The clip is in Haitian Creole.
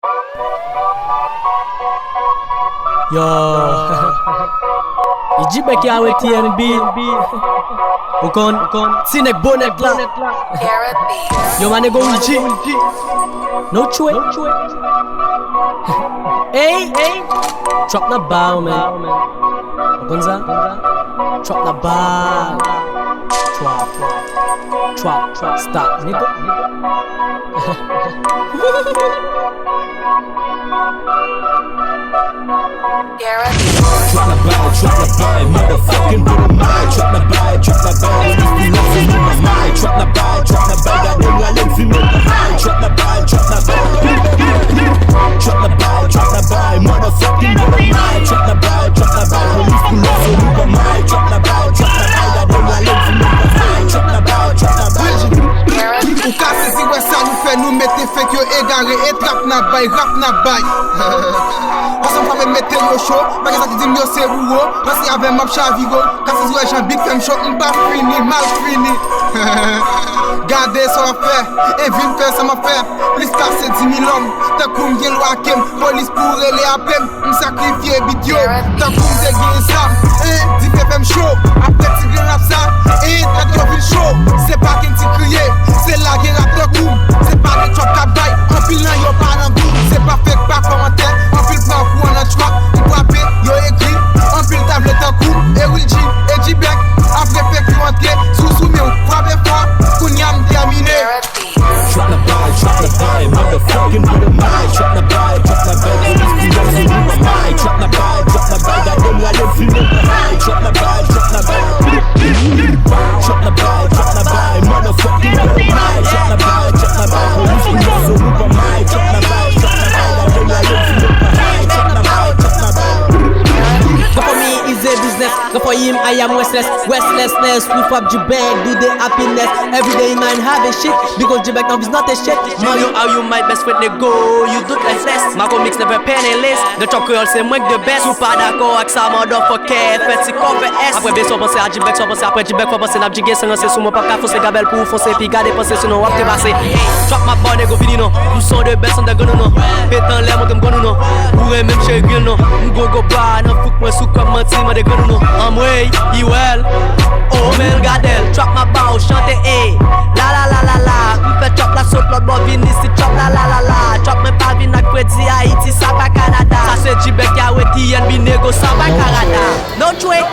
Yo, Ijibe ki awe TNB. Ukon, sinek bonet la. Yo man, go Iji. No chwe. Hey, drop na bow man. Ukonza, drop na bow. Trap, stop, nigga. Drop the ball, motherfucking with a mind. Drop the ball, leave nothing in my mind. Drop the ball, got them while in the high. Drop the ball, motherfucking with a mind. Drop the ball, leave nothing in my mind. Drop the ball, got them while in the high. Drop the ball. Ou ka sezi wè sa nou fè nou mette fèk yo egare et rap na bay. Pasan pa mè mette yo show, bagè sa ki dim yo se rouwo. Rasi ave map chaviro, ka sezi wè jan big fem show, mba fini, mal fini. Gade so a fè, e vin fè sa ma fè. Plis pase 10,000 om, ta koum gen lwa kem. Polis pou rele apem, sakrifye bidyo. Ta koum de gen sam, di fè fem show. Apre ti gen rap sa, ta di yo vil show. Se pa ken ti kriye, se la gen rap de koum. Se pa de chop kabay, an pil nan yo pa nan goum. Se pa fek pa komante, an pil plan kou an an chwap. Ou ape, yo ekri, an pil tablet an koum. E Will G, e G-Beck, apre fek yo antre. Sou me ou frappe fwa, koun yam termine. Drop the ball, motherfucking with a mind. Drop the ball, leave nothing in my mind. Drop the ball, got them while in the high. Drop the ball, motherfucking with a mind. Drop the ball, leave nothing in my mind. Drop the ball, got them while in the high. Drop the ball. Go for me is a business, go for him I am restlessness. Proof of J-Bag, do the happiness. Every day man have a shit, because J-Bag now is not a shit. Mario, how you my best friend they go, you do the less. Marco mix never penniless, the top girl c'est moi que de best. Sou pas d'accord avec ça, motherfucker, fait si cover S. Après bien, soit penser à J-Bag, soit penser après J-Bag, faut penser à J-Bag, sans lancer sous mon papa, faut se gabelle pour foncer, puis garder penser sinon on va te passer. Drop ma bonne et go fini non, nous sommes de best on the gun non. Pétant l'air, monte m'gon non, ou même chez Grill non. Go bas, non faut que moi sous comme mentir, moi de gun non. I'm way, you well, oh man, gadel, drop ma bow, chante eh. La, m'fait chop la saute, l'autre bon vini, si chop la. Chop me pas vin ak Predi Haïti, ça pas Canada. Ça c'est J-Bag, y'a ouais TNB, négo, ça pas Canada. No trade.